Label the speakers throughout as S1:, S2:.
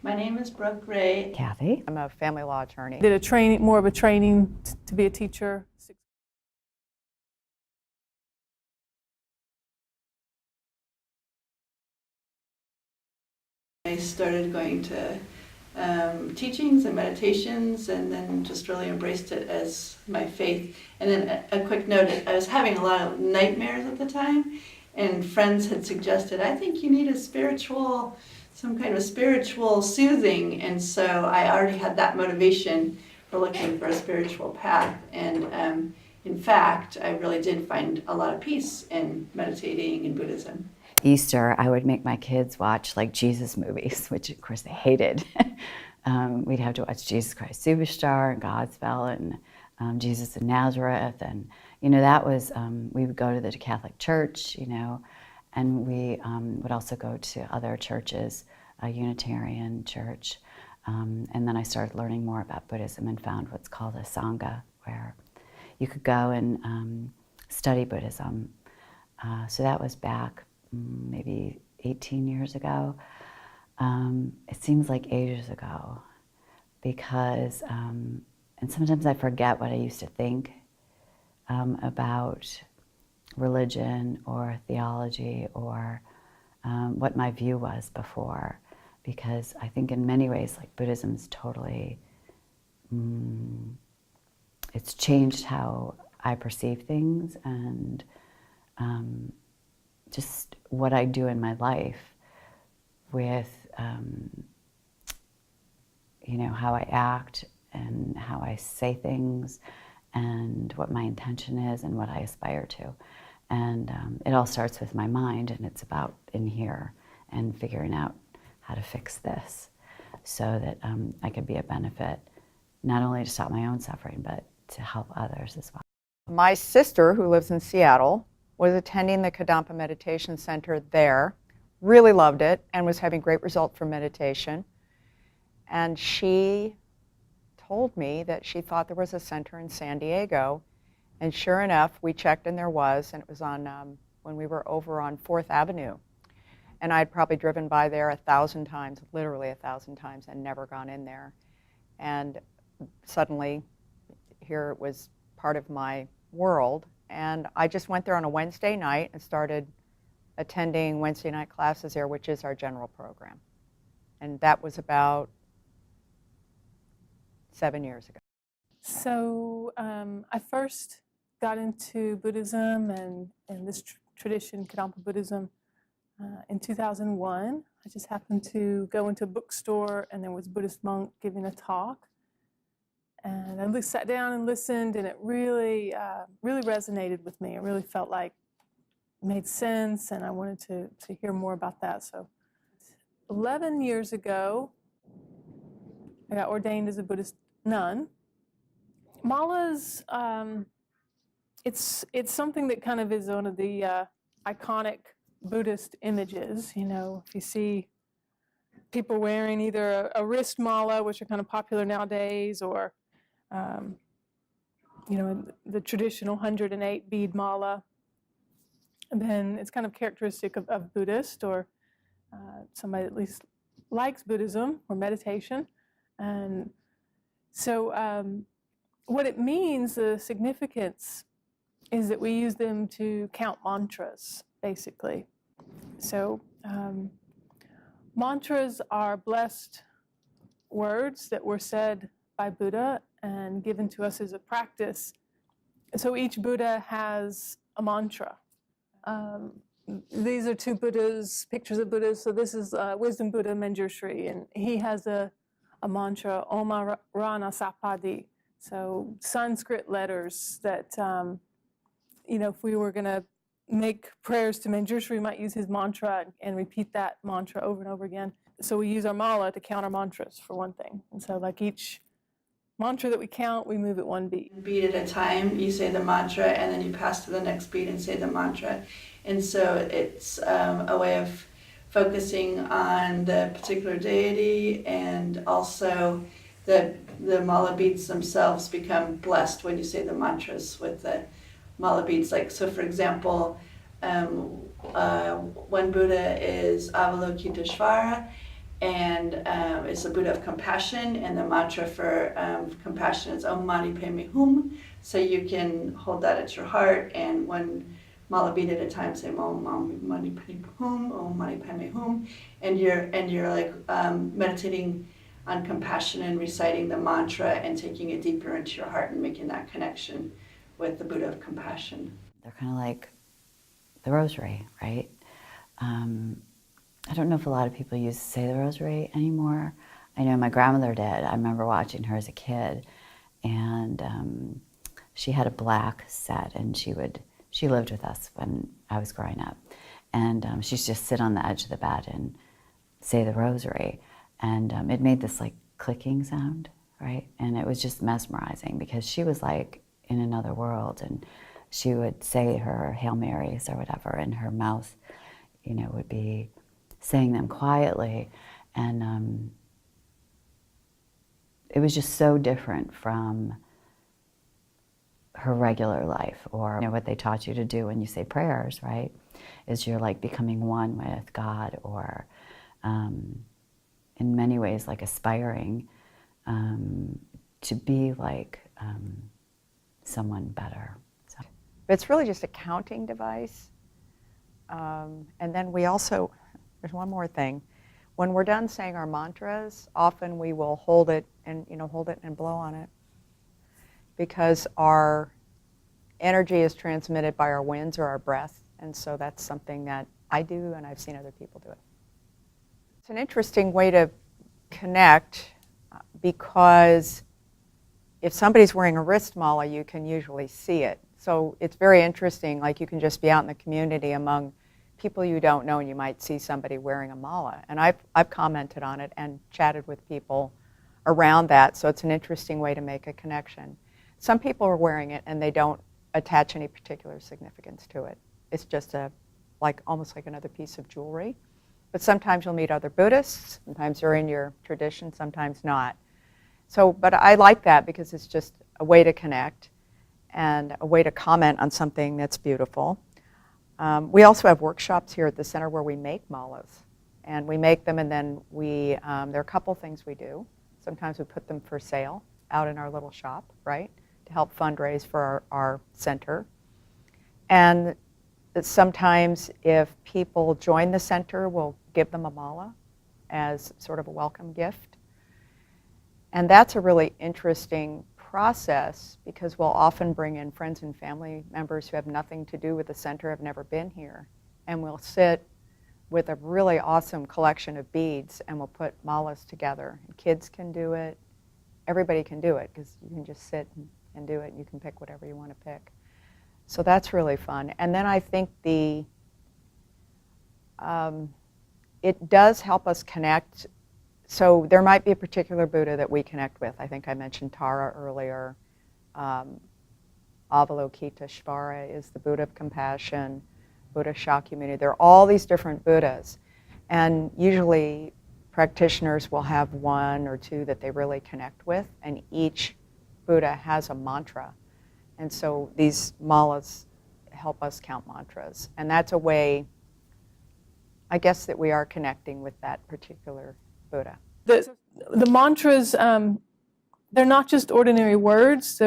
S1: My name is Brooke Ray.
S2: Kathy.
S3: I'm a family law attorney.
S4: Did a training, more of a training to be a teacher.
S1: I started going to teachings and meditations, and then just really embraced it as my faith. And then a quick note, I was having a lot of nightmares at the time, and friends had suggested, I think you need some kind of spiritual soothing. And so I already had that motivation for looking for a spiritual path. And in fact, I really did find a lot of peace in meditating in Buddhism.
S2: Easter, I would make my kids watch like Jesus movies, which of course they hated. We'd have to watch Jesus Christ Superstar and Godspell and Jesus of Nazareth. And, that was, we would go to the Catholic Church, and we would also go to other churches, a Unitarian church. And then I started learning more about Buddhism and found what's called a Sangha, where you could go and study Buddhism. So that was back maybe 18 years ago. It seems like ages ago because, and sometimes I forget what I used to think about religion or theology or what my view was before, because I think in many ways like Buddhism's totally, it's changed how I perceive things and just what I do in my life with, how I act and how I say things and what my intention is and what I aspire to. And it all starts with my mind, and it's about in here and figuring out how to fix this so that I can be a benefit, not only to stop my own suffering, but to help others as well.
S3: My sister, who lives in Seattle, was attending the Kadampa Meditation Center there, really loved it, and was having great results from meditation. And she told me that she thought there was a center in San Diego. And sure enough, we checked and there was, and it was on when we were over on 4th Avenue. And I'd probably driven by there 1,000 times, literally 1,000 times, and never gone in there. And suddenly, here it was part of my world. And I just went there on a Wednesday night and started attending Wednesday night classes there, which is our general program. And that was about 7 years ago.
S4: So I first got into Buddhism and this tradition, Kadampa Buddhism, in 2001. I just happened to go into a bookstore and there was a Buddhist monk giving a talk. And I sat down and listened, and it really, really resonated with me. It really felt like it made sense, and I wanted to hear more about that. So 11 years ago, I got ordained as a Buddhist nun. Malas, it's something that kind of is one of the iconic Buddhist images. If you see people wearing either a wrist mala, which are kind of popular nowadays, or the traditional 108 bead mala, and then it's kind of characteristic of Buddhist or somebody that at least likes Buddhism or meditation. And so what it means, the significance, is that we use them to count mantras, basically. So mantras are blessed words that were said by Buddha and given to us as a practice. So each Buddha has a mantra. These are two Buddhas, pictures of Buddhas. So this is Wisdom Buddha Manjushri, and he has a mantra, Oma Rana Sapadi. So Sanskrit letters that, if we were going to make prayers to Manjushri, we might use his mantra and repeat that mantra over and over again. So we use our mala to count our mantras, for one thing. And so like each mantra that we count, we move at one beat.
S1: Beat at a time, you say the mantra, and then you pass to the next beat and say the mantra. And so it's a way of focusing on the particular deity, and also the mala beads themselves become blessed when you say the mantras with the mala beads. Like, so for example, one Buddha is Avalokiteshvara, and it's the Buddha of compassion, and the mantra for compassion is Om Mani Padme Hum. So you can hold that at your heart, and one mala bead at a time say Om Mani Padme Hum, Om Mani Padme Hum, and you're like meditating on compassion and reciting the mantra and taking it deeper into your heart and making that connection with the Buddha of compassion.
S2: They're kind of like the rosary, right? I don't know if a lot of people used to say the rosary anymore. I know my grandmother did. I remember watching her as a kid, and she had a black set, and she lived with us when I was growing up, and she'd just sit on the edge of the bed and say the rosary, and it made this like clicking sound, right? And it was just mesmerizing because she was like in another world, and she would say her Hail Marys or whatever, and her mouth, would be saying them quietly, and it was just so different from her regular life, or what they taught you to do when you say prayers, right? Is you're like becoming one with God, or in many ways like aspiring to be like someone better. So.
S3: It's really just a counting device. And then we also, there's one more thing. When we're done saying our mantras, often we will hold it and blow on it, because our energy is transmitted by our winds or our breath, and so that's something that I do, and I've seen other people do it. It's an interesting way to connect, because if somebody's wearing a wrist mala, you can usually see it. So it's very interesting, like you can just be out in the community among people you don't know, and you might see somebody wearing a mala. And I've commented on it and chatted with people around that, so it's an interesting way to make a connection. Some people are wearing it and they don't attach any particular significance to it. It's just almost like another piece of jewelry. But sometimes you'll meet other Buddhists, sometimes they're in your tradition, sometimes not. So, but I like that because it's just a way to connect and a way to comment on something that's beautiful. We also have workshops here at the center where we make malas. And we make them, and then there are a couple things we do. Sometimes we put them for sale out in our little shop, right, to help fundraise for our center. And sometimes if people join the center, we'll give them a mala as sort of a welcome gift. And that's a really interesting process, because we'll often bring in friends and family members who have nothing to do with the center, have never been here, and we'll sit with a really awesome collection of beads and we'll put malas together. And kids can do it, everybody can do it, because you can just sit and do it, and you can pick whatever you want to pick. So that's really fun. And then I think it does help us connect. So there might be a particular Buddha that we connect with. I think I mentioned Tara earlier. Avalokiteshvara is the Buddha of compassion, Buddha Shakyamuni. There are all these different Buddhas. And usually practitioners will have one or two that they really connect with, and each Buddha has a mantra. And so these malas help us count mantras. And that's a way, I guess, that we are connecting with that particular Buddha.
S4: The mantras, they're not just ordinary words.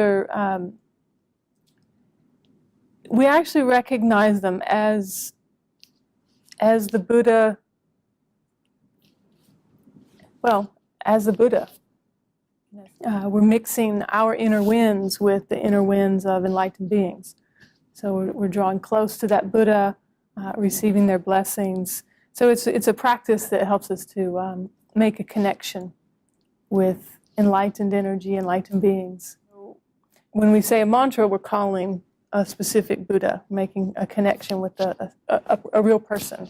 S4: We actually recognize them as the Buddha, as the Buddha. We're mixing our inner winds with the inner winds of enlightened beings. So we're drawing close to that Buddha, receiving their blessings. So it's a practice that helps us to make a connection with enlightened energy, enlightened beings. When we say a mantra, we're calling a specific Buddha, making a connection with a real person.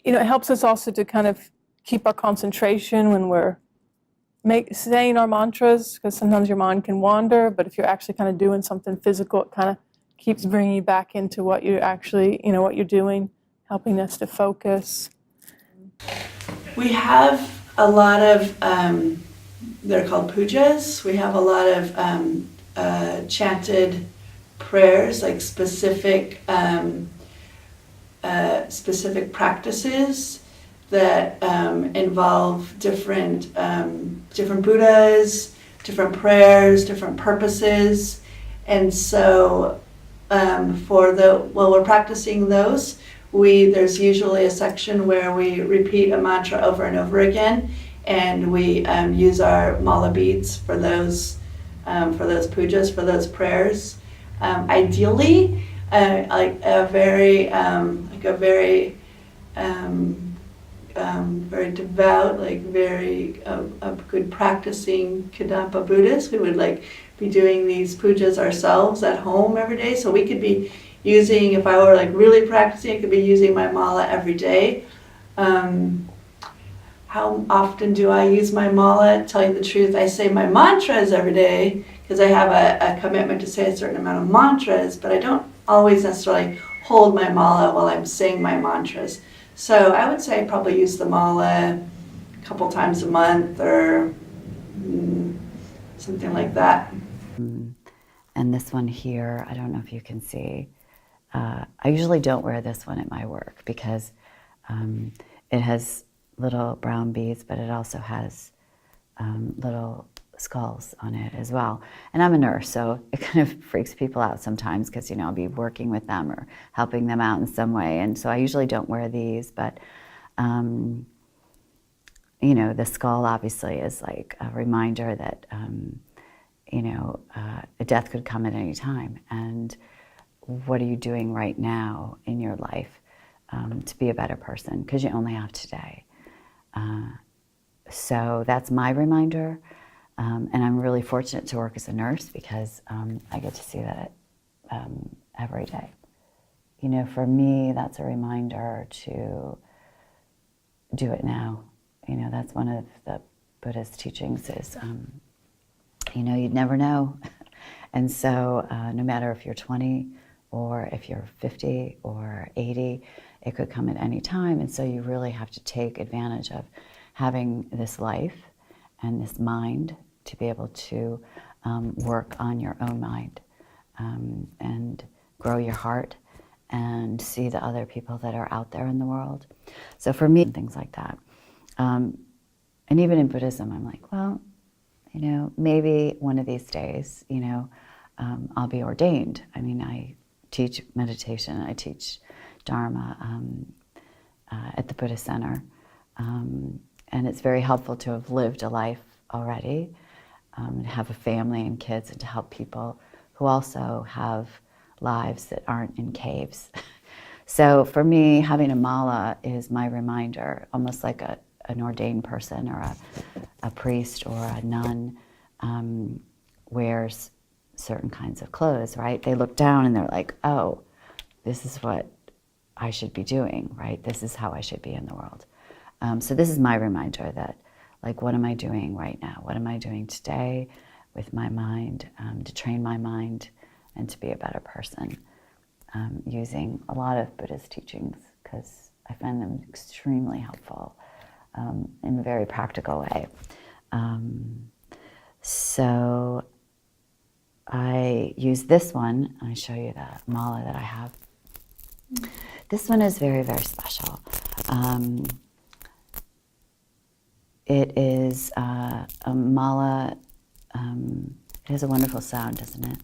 S4: It helps us also to kind of keep our concentration when we're saying our mantras, because sometimes your mind can wander, but if you're actually kind of doing something physical, it kind of keeps bringing you back into what you're actually, what you're doing, helping us to focus.
S1: We have a lot of, they're called pujas. We have a lot of chanted prayers, like specific practices that involve different Buddhas, different prayers, different purposes. And so while we're practicing those, there's usually a section where we repeat a mantra over and over again, and we use our mala beads for those pujas, for those prayers. Ideally, very devout, very good practicing Kadampa Buddhists. We would be doing these pujas ourselves at home every day. So we could be using, if I were really practicing, I could be using my mala every day. How often do I use my mala? Tell you the truth, I say my mantras every day because I have a commitment to say a certain amount of mantras, but I don't always necessarily hold my mala while I'm saying my mantras. So I would say I probably use the mala a couple times a month or something like that.
S2: And this one here, I don't know if you can see. I usually don't wear this one at my work because it has little brown beads, but it also has little skulls on it as well. And I'm a nurse, so it kind of freaks people out sometimes because, I'll be working with them or helping them out in some way. And so I usually don't wear these, but, the skull obviously is like a reminder that, a death could come at any time. And what are you doing right now in your life to be a better person? Because you only have today. So that's my reminder. And I'm really fortunate to work as a nurse because I get to see that every day. For me, that's a reminder to do it now. That's one of the Buddha's teachings is, you'd never know. And so no matter if you're 20 or if you're 50 or 80, it could come at any time. And so you really have to take advantage of having this life and this mind to be able to work on your own mind and grow your heart and see the other people that are out there in the world. So for me, things like that. And even in Buddhism, I'm like, well, maybe one of these days, I'll be ordained. I mean, I teach meditation, I teach Dharma at the Buddhist Center. And it's very helpful to have lived a life already, and have a family and kids, and to help people who also have lives that aren't in caves. So for me, having a mala is my reminder, almost like an ordained person or a priest or a nun wears certain kinds of clothes, right? They look down and they're like, oh, this is what I should be doing, right? This is how I should be in the world. So this is my reminder that, what am I doing right now? What am I doing today with my mind to train my mind and to be a better person? Using a lot of Buddhist teachings because I find them extremely helpful in a very practical way. So I use this one. I show you the mala that I have. This one is very, very special. It is a mala. It has a wonderful sound, doesn't it?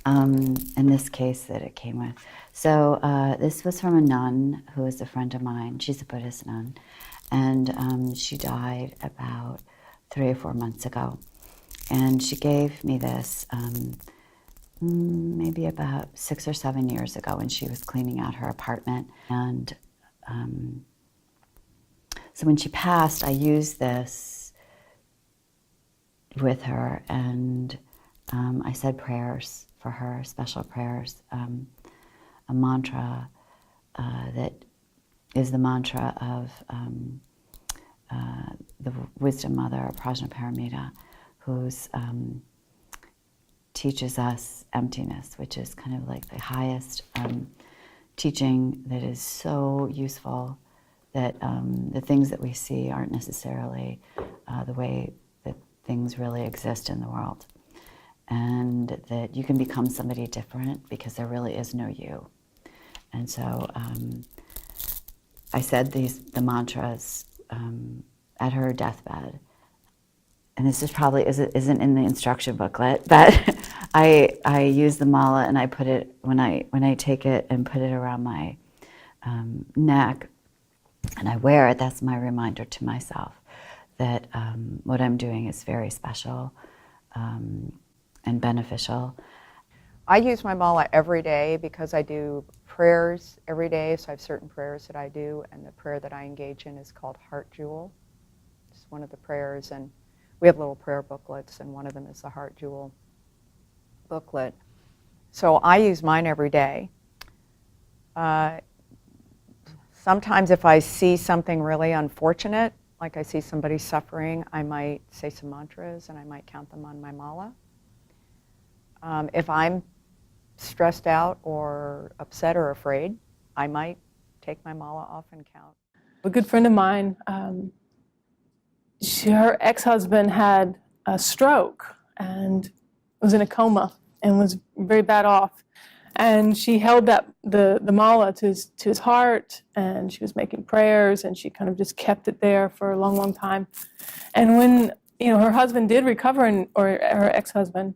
S2: In this case that it came with. So this was from a nun who is a friend of mine. She's a Buddhist nun. And she died about 3 or 4 months ago. And she gave me this maybe about 6 or 7 years ago when she was cleaning out her apartment. And so when she passed, I used this with her, and I said prayers for her, special prayers, a mantra that is the mantra of the Wisdom Mother, Prajnaparamita, who teaches us emptiness, which is kind of like the highest teaching that is so useful, that the things that we see aren't necessarily the way that things really exist in the world. And that you can become somebody different because there really is no you. And so I said the mantras at her deathbed. And this is probably isn't in the instruction booklet, but I use the mala and I put it when I take it and put it around my neck and I wear it. That's my reminder to myself that what I'm doing is very special and beneficial.
S3: I use my mala every day because I do prayers every day, so I have certain prayers that I do, and the prayer that I engage in is called Heart Jewel. It's one of the prayers, and we have little prayer booklets, and one of them is the Heart Jewel booklet. So I use mine every day. Sometimes if I see something really unfortunate, like I see somebody suffering, I might say some mantras and I might count them on my mala. If I'm stressed out or upset or afraid, I might take my mala off and count.
S4: A good friend of mine, her ex-husband had a stroke and was in a coma and was very bad off. And she held the mala to his heart, and she was making prayers, and she kind of just kept it there for a long, long time. And when her husband did recover, or her ex-husband,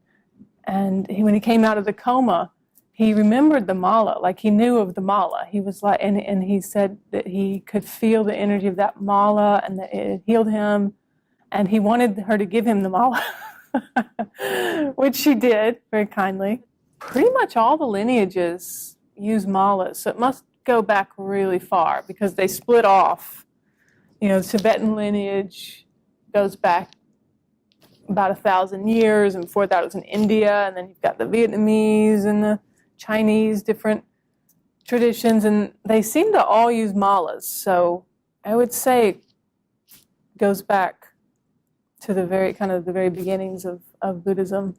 S4: and when he came out of the coma, he remembered the mala, like he knew of the mala. He was like, and he said that he could feel the energy of that mala, and that it healed him, and he wanted her to give him the mala, which she did very kindly. Pretty much all the lineages use malas, so it must go back really far because they split off. The Tibetan lineage goes back about 1,000 years, and before that it was in India, and then you've got the Vietnamese and the Chinese, different traditions, and they seem to all use malas. So I would say it goes back to the very beginnings of Buddhism.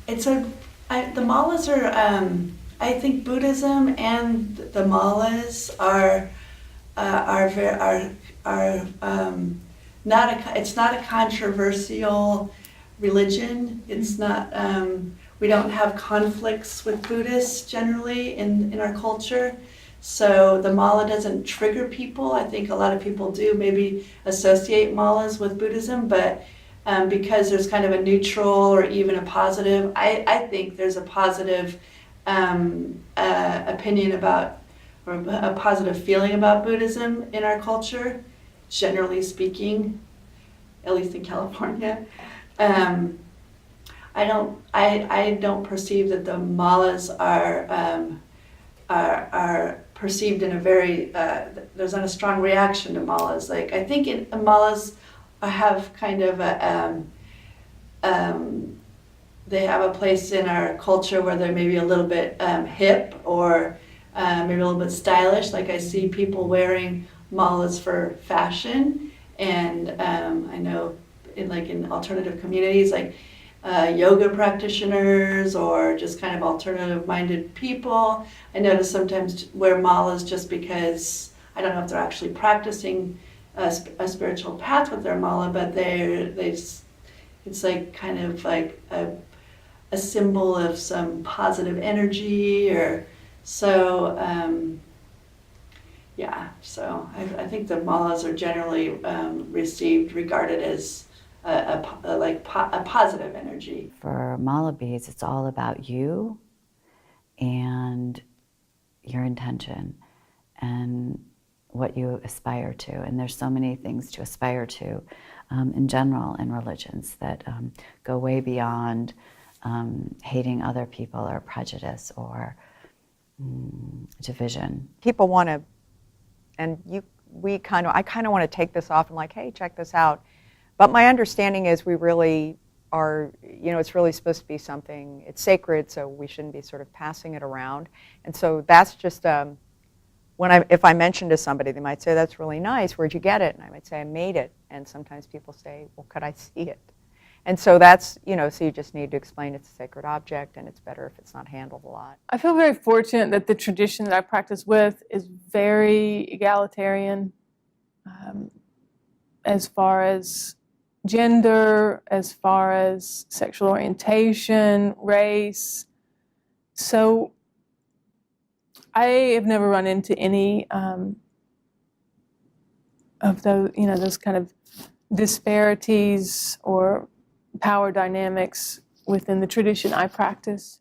S1: The malas are. I think Buddhism and the malas are not a. It's not a controversial religion. It's not. We don't have conflicts with Buddhists generally in our culture. So the mala doesn't trigger people. I think a lot of people do maybe associate malas with Buddhism, but because there's kind of a neutral or even a positive, I think there's a positive opinion about, or a positive feeling about Buddhism in our culture, generally speaking, at least in California. I don't perceive that the malas are perceived in a very, there's not a strong reaction to malas. Like, I think malas have kind of they have a place in our culture where they're maybe a little bit hip or maybe a little bit stylish. Like, I see people wearing malas for fashion, and I know in alternative communities, like yoga practitioners or just kind of alternative-minded people, I notice sometimes wear malas just because, I don't know if they're actually practicing a spiritual path with their mala, but it's like kind of like a symbol of some positive energy, or so. So I think the malas are generally regarded as a positive energy.
S2: For mala beads, it's all about you and your intention and what you aspire to. And there's so many things to aspire to in general in religions that go way beyond hating other people or prejudice or division.
S3: People want to, and I kind of want to take this off and like, hey, check this out. But my understanding is we really are, it's really supposed to be something, it's sacred, so we shouldn't be sort of passing it around. And so that's just, if I mention to somebody, they might say, that's really nice, where'd you get it? And I might say, I made it. And sometimes people say, well, could I see it? And so that's, so you just need to explain it's a sacred object, and it's better if it's not handled a lot.
S4: I feel very fortunate that the tradition that I practice with is very egalitarian as far as gender, as far as sexual orientation, race. So I have never run into any of those, those kind of disparities or power dynamics within the tradition I practice.